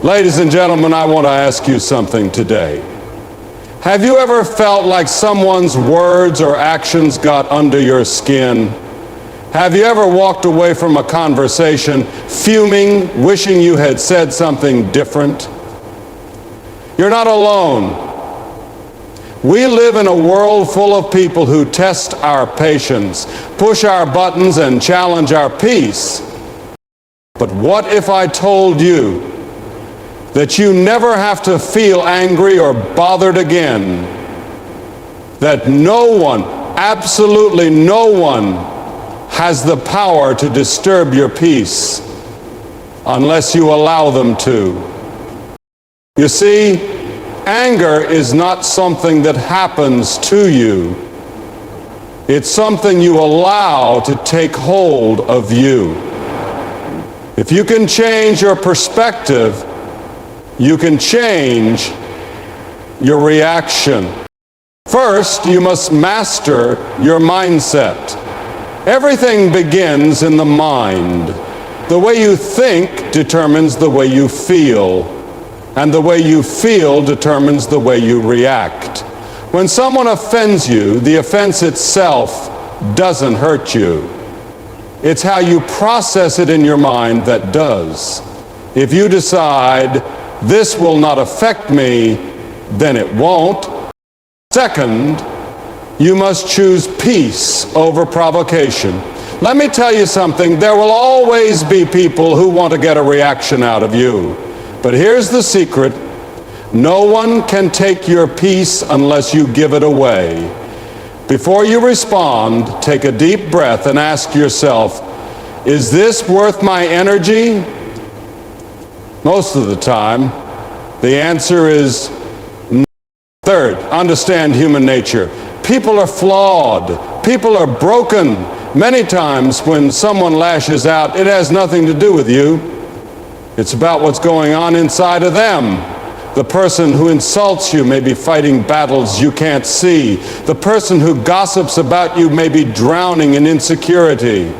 Ladies and gentlemen, I want to ask you something today. Have you ever felt like someone's words or actions got under your skin? Have you ever walked away from a conversation fuming, wishing you had said something different? You're not alone. We live in a world full of people who test our patience, push our buttons, and challenge our peace. But what if I told you that you never have to feel angry or bothered again? That no one, absolutely no one, has the power to disturb your peace unless you allow them to. You see, anger is not something that happens to you. It's something you allow to take hold of you. If you can change your perspective, you can change your reaction. First, you must master your mindset. Everything begins in the mind. The way you think determines the way you feel, and the way you feel determines the way you react. When someone offends you, the offense itself doesn't hurt you. It's how you process it in your mind that does. If you decide, this will not affect me, then it won't. Second, you must choose peace over provocation. Let me tell you something, there will always be people who want to get a reaction out of you. But here's the secret, no one can take your peace unless you give it away. Before you respond, take a deep breath and ask yourself, is this worth my energy? Most of the time, the answer is no. Third, understand human nature. People are flawed. People are broken. Many times when someone lashes out, it has nothing to do with you. It's about what's going on inside of them. The person who insults you may be fighting battles you can't see. The person who gossips about you may be drowning in insecurity.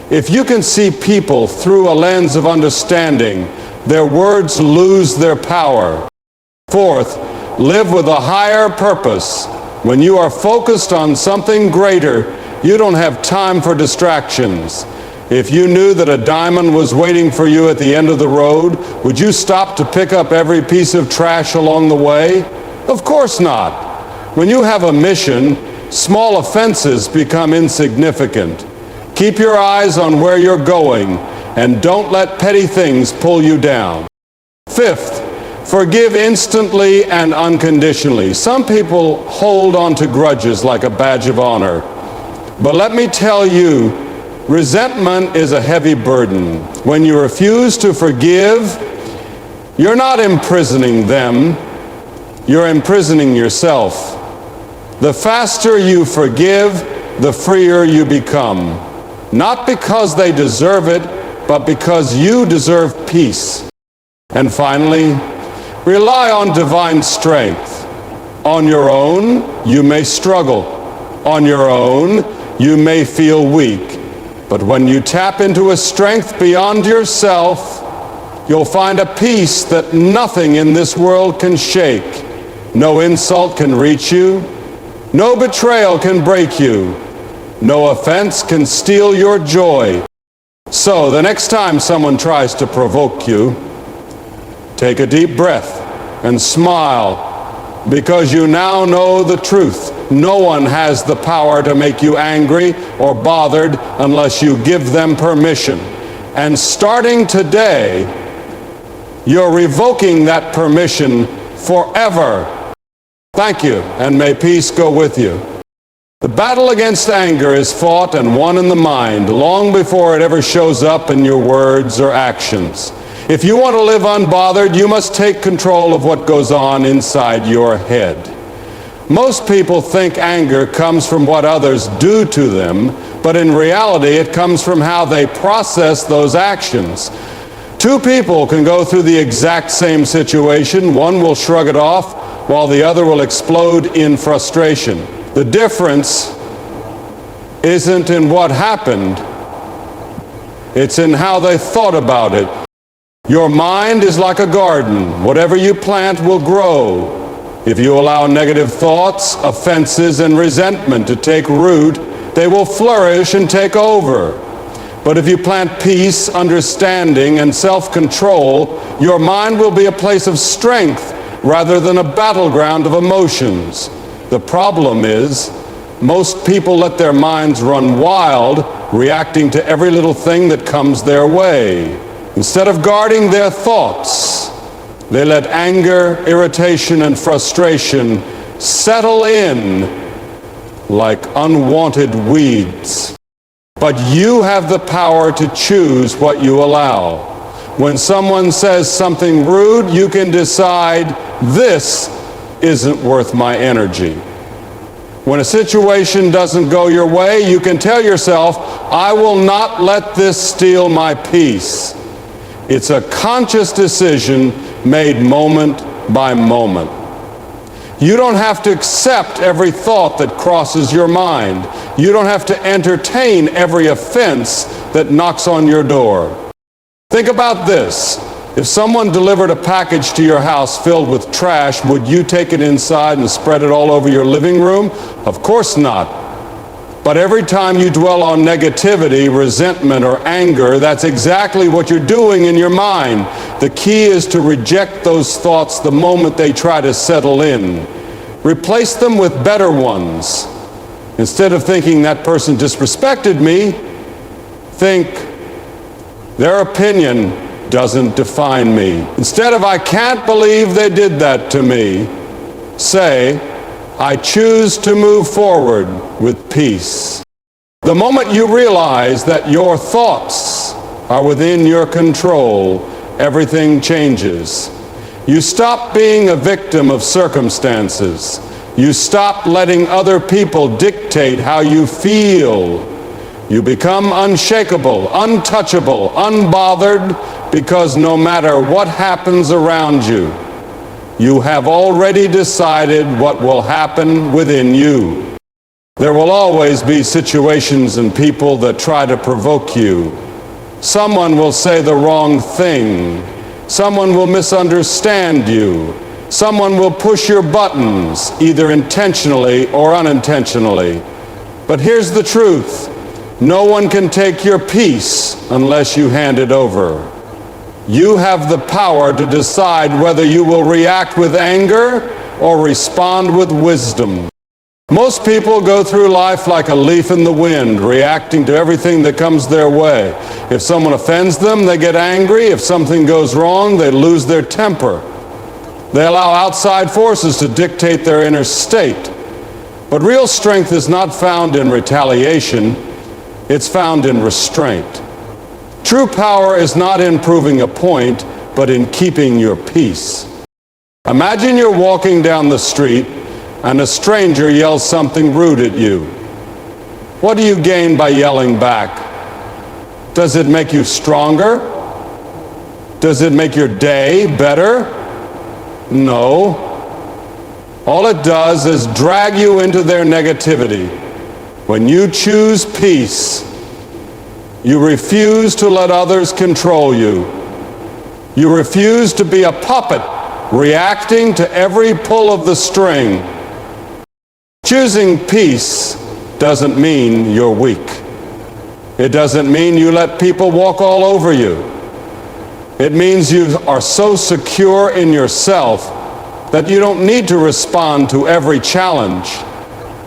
If you can see people through a lens of understanding, their words lose their power. Fourth, live with a higher purpose. When you are focused on something greater, you don't have time for distractions. If you knew that a diamond was waiting for you at the end of the road, would you stop to pick up every piece of trash along the way? Of course not. When you have a mission, small offenses become insignificant. Keep your eyes on where you're going, and don't let petty things pull you down. Fifth, forgive instantly and unconditionally. Some people hold on to grudges like a badge of honor. But let me tell you, resentment is a heavy burden. When you refuse to forgive, you're not imprisoning them, you're imprisoning yourself. The faster you forgive, the freer you become. Not because they deserve it, but because you deserve peace. And finally, rely on divine strength. On your own, you may struggle. On your own, you may feel weak. But when you tap into a strength beyond yourself, you'll find a peace that nothing in this world can shake. No insult can reach you. No betrayal can break you. No offense can steal your joy. So the next time someone tries to provoke you, take a deep breath and smile, because you now know the truth. No one has the power to make you angry or bothered unless you give them permission. And starting today, you're revoking that permission forever. Thank you, and may peace go with you. The battle against anger is fought and won in the mind long before it ever shows up in your words or actions. If you want to live unbothered, you must take control of what goes on inside your head. Most people think anger comes from what others do to them, but in reality it comes from how they process those actions. Two people can go through the exact same situation. One will shrug it off, while the other will explode in frustration. The difference isn't in what happened, it's in how they thought about it. Your mind is like a garden. Whatever you plant will grow. If you allow negative thoughts, offenses, and resentment to take root, they will flourish and take over. But if you plant peace, understanding, and self-control, your mind will be a place of strength rather than a battleground of emotions. The problem is, most people let their minds run wild, reacting to every little thing that comes their way. Instead of guarding their thoughts, they let anger, irritation, and frustration settle in like unwanted weeds. But you have the power to choose what you allow. When someone says something rude, you can decide, this isn't worth my energy. When a situation doesn't go your way, you can tell yourself, I will not let this steal my peace. It's a conscious decision made moment by moment. You don't have to accept every thought that crosses your mind. You don't have to entertain every offense that knocks on your door. Think about this. If someone delivered a package to your house filled with trash, would you take it inside and spread it all over your living room? Of course not. But every time you dwell on negativity, resentment, or anger, that's exactly what you're doing in your mind. The key is to reject those thoughts the moment they try to settle in. Replace them with better ones. Instead of thinking that person disrespected me, think their opinion doesn't define me. Instead of I can't believe they did that to me, say I choose to move forward with peace. The moment you realize that your thoughts are within your control, everything changes. You stop being a victim of circumstances. You stop letting other people dictate how you feel. You become unshakable, untouchable, unbothered, because no matter what happens around you, you have already decided what will happen within you. There will always be situations and people that try to provoke you. Someone will say the wrong thing. Someone will misunderstand you. Someone will push your buttons, either intentionally or unintentionally. But here's the truth. No one can take your peace unless you hand it over. You have the power to decide whether you will react with anger or respond with wisdom. Most people go through life like a leaf in the wind, reacting to everything that comes their way. If someone offends them, they get angry. If something goes wrong, they lose their temper. They allow outside forces to dictate their inner state. But real strength is not found in retaliation. It's found in restraint. True power is not in proving a point, but in keeping your peace. Imagine you're walking down the street and a stranger yells something rude at you. What do you gain by yelling back? Does it make you stronger? Does it make your day better? No. All it does is drag you into their negativity. When you choose peace, you refuse to let others control you. You refuse to be a puppet reacting to every pull of the string. Choosing peace doesn't mean you're weak. It doesn't mean you let people walk all over you. It means you are so secure in yourself that you don't need to respond to every challenge.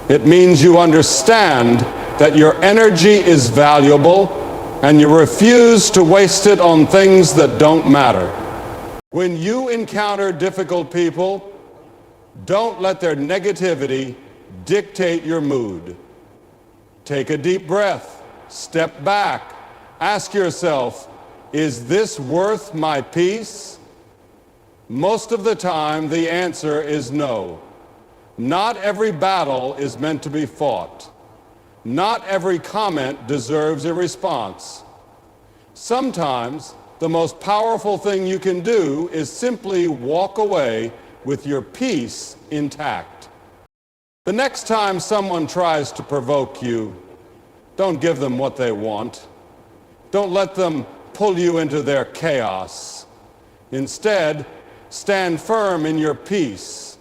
It means you understand that your energy is valuable and you refuse to waste it on things that don't matter. When you encounter difficult people, don't let their negativity dictate your mood. Take a deep breath, step back, ask yourself, is this worth my peace? Most of the time, the answer is no. Not every battle is meant to be fought. Not every comment deserves a response. Sometimes, the most powerful thing you can do is simply walk away with your peace intact. The next time someone tries to provoke you, don't give them what they want. Don't let them pull you into their chaos. Instead, stand firm in your peace,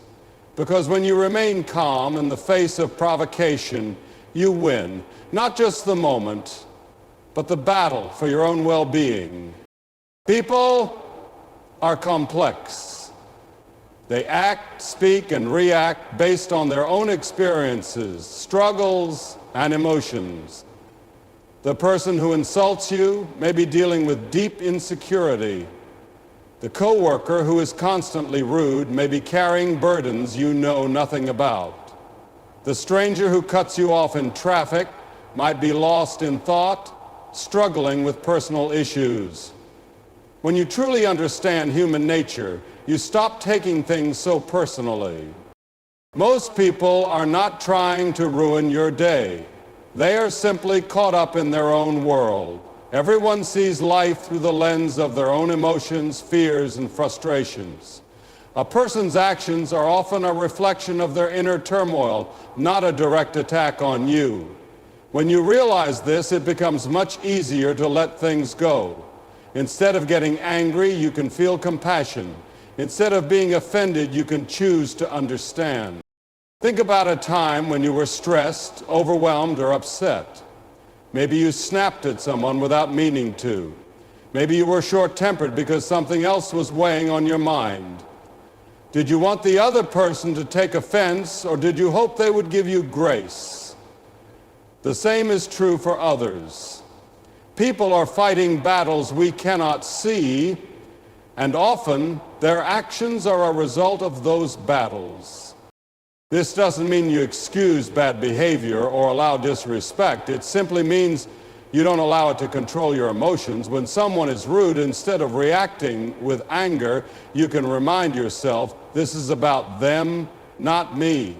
because when you remain calm in the face of provocation, you win, not just the moment, but the battle for your own well-being. People are complex. They act, speak, and react based on their own experiences, struggles, and emotions. The person who insults you may be dealing with deep insecurity. The coworker who is constantly rude may be carrying burdens you know nothing about. The stranger who cuts you off in traffic might be lost in thought, struggling with personal issues. When you truly understand human nature, you stop taking things so personally. Most people are not trying to ruin your day. They are simply caught up in their own world. Everyone sees life through the lens of their own emotions, fears, and frustrations. A person's actions are often a reflection of their inner turmoil, not a direct attack on you. When you realize this, it becomes much easier to let things go. Instead of getting angry, you can feel compassion. Instead of being offended, you can choose to understand. Think about a time when you were stressed, overwhelmed, or upset. Maybe you snapped at someone without meaning to. Maybe you were short-tempered because something else was weighing on your mind. Did you want the other person to take offense, or did you hope they would give you grace? The same is true for others. People are fighting battles we cannot see, and often their actions are a result of those battles. This doesn't mean you excuse bad behavior or allow disrespect. It simply means you don't allow it to control your emotions. When someone is rude, instead of reacting with anger, you can remind yourself, this is about them, not me.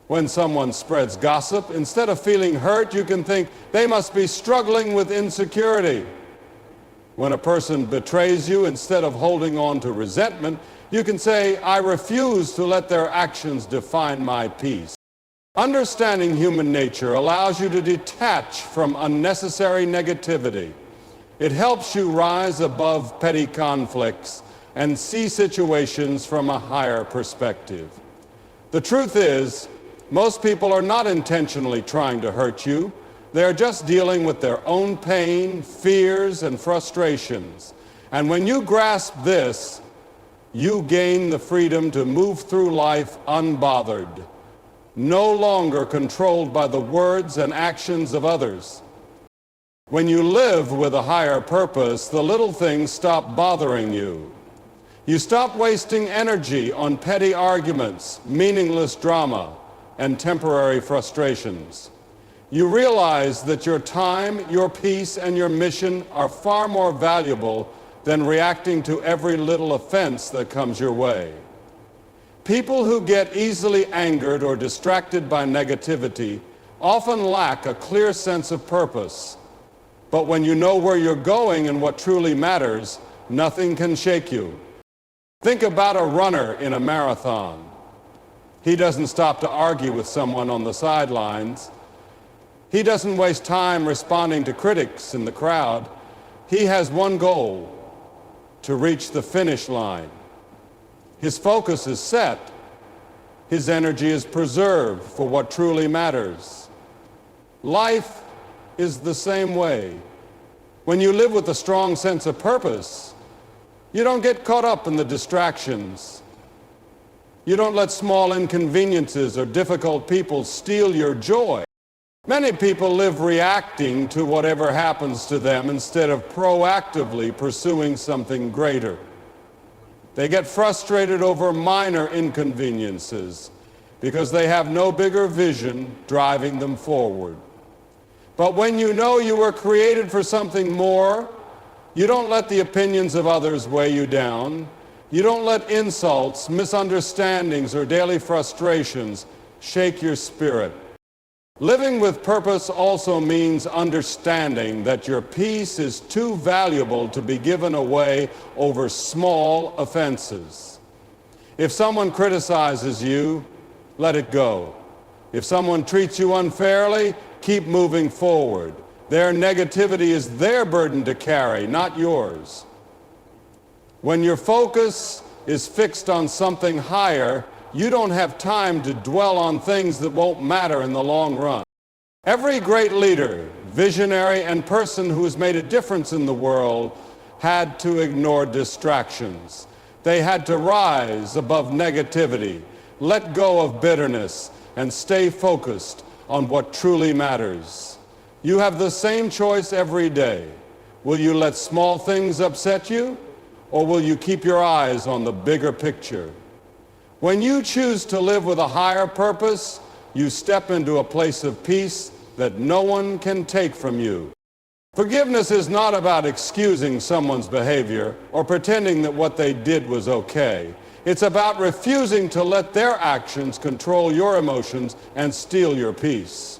When someone spreads gossip, instead of feeling hurt, you can think, they must be struggling with insecurity. When a person betrays you, instead of holding on to resentment, you can say, I refuse to let their actions define my peace. Understanding human nature allows you to detach from unnecessary negativity. It helps you rise above petty conflicts and see situations from a higher perspective. The truth is, most people are not intentionally trying to hurt you. They are just dealing with their own pain, fears, and frustrations. And when you grasp this, you gain the freedom to move through life unbothered, no longer controlled by the words and actions of others. When you live with a higher purpose, the little things stop bothering you. You stop wasting energy on petty arguments, meaningless drama, and temporary frustrations. You realize that your time, your peace, and your mission are far more valuable than reacting to every little offense that comes your way. People who get easily angered or distracted by negativity often lack a clear sense of purpose. But when you know where you're going and what truly matters, nothing can shake you. Think about a runner in a marathon. He doesn't stop to argue with someone on the sidelines. He doesn't waste time responding to critics in the crowd. He has one goal: to reach the finish line. His focus is set. His energy is preserved for what truly matters. Life is the same way. When you live with a strong sense of purpose, you don't get caught up in the distractions. You don't let small inconveniences or difficult people steal your joy. Many people live reacting to whatever happens to them instead of proactively pursuing something greater. They get frustrated over minor inconveniences because they have no bigger vision driving them forward. But when you know you were created for something more, you don't let the opinions of others weigh you down. You don't let insults, misunderstandings, or daily frustrations shake your spirit. Living with purpose also means understanding that your peace is too valuable to be given away over small offenses. If someone criticizes you, let it go. If someone treats you unfairly, keep moving forward. Their negativity is their burden to carry, not yours. When your focus is fixed on something higher, you don't have time to dwell on things that won't matter in the long run. Every great leader, visionary, and person who has made a difference in the world had to ignore distractions. They had to rise above negativity, let go of bitterness, and stay focused on what truly matters. You have the same choice every day. Will you let small things upset you, or will you keep your eyes on the bigger picture? When you choose to live with a higher purpose, you step into a place of peace that no one can take from you. Forgiveness is not about excusing someone's behavior or pretending that what they did was okay. It's about refusing to let their actions control your emotions and steal your peace.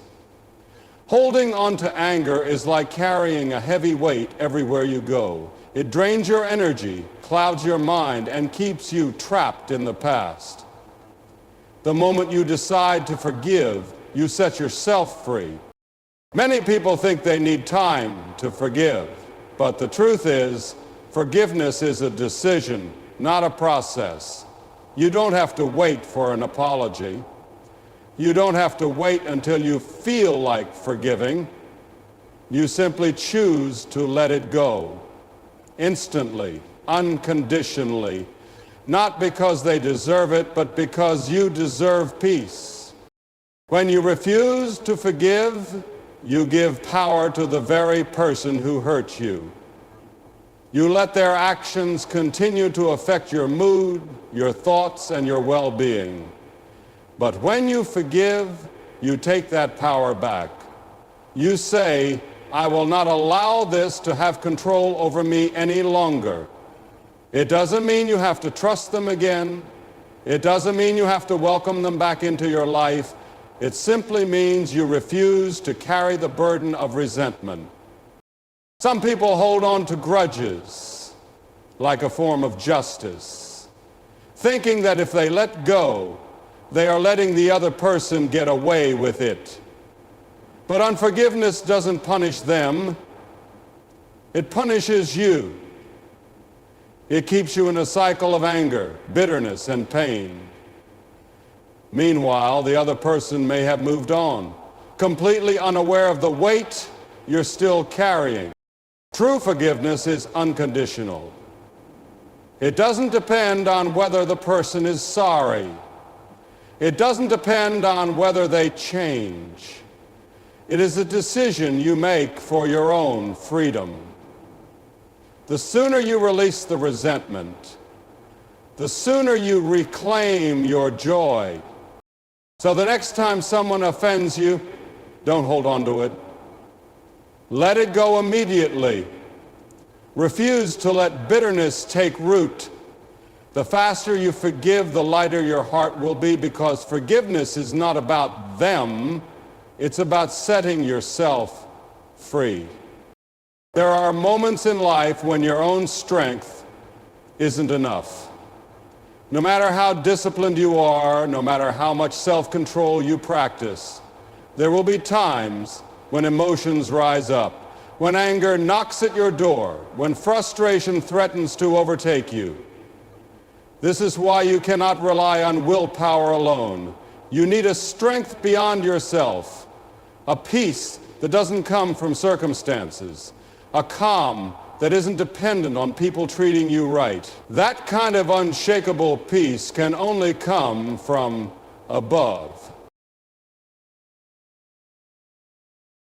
Holding on to anger is like carrying a heavy weight everywhere you go. It drains your energy, clouds your mind, and keeps you trapped in the past. The moment you decide to forgive, you set yourself free. Many people think they need time to forgive, but the truth is, forgiveness is a decision, not a process. You don't have to wait for an apology. You don't have to wait until you feel like forgiving. You simply choose to let it go, instantly, unconditionally, not because they deserve it, but because you deserve peace. When you refuse to forgive, you give power to the very person who hurt you. You let their actions continue to affect your mood, your thoughts, and your well-being. But when you forgive, you take that power back. You say, I will not allow this to have control over me any longer. It doesn't mean you have to trust them again. It doesn't mean you have to welcome them back into your life. It simply means you refuse to carry the burden of resentment. Some people hold on to grudges like a form of justice, thinking that if they let go, they are letting the other person get away with it. But unforgiveness doesn't punish them. It punishes you. It keeps you in a cycle of anger, bitterness, and pain. Meanwhile, the other person may have moved on, completely unaware of the weight you're still carrying. True forgiveness is unconditional. It doesn't depend on whether the person is sorry. It doesn't depend on whether they change. It is a decision you make for your own freedom. The sooner you release the resentment, the sooner you reclaim your joy. So the next time someone offends you, don't hold on to it. Let it go immediately. Refuse to let bitterness take root. The faster you forgive, the lighter your heart will be, because forgiveness is not about them. It's about setting yourself free. There are moments in life when your own strength isn't enough. No matter how disciplined you are, no matter how much self-control you practice, there will be times when emotions rise up, when anger knocks at your door, when frustration threatens to overtake you. This is why you cannot rely on willpower alone. You need a strength beyond yourself, a peace that doesn't come from circumstances, a calm that isn't dependent on people treating you right. That kind of unshakable peace can only come from above.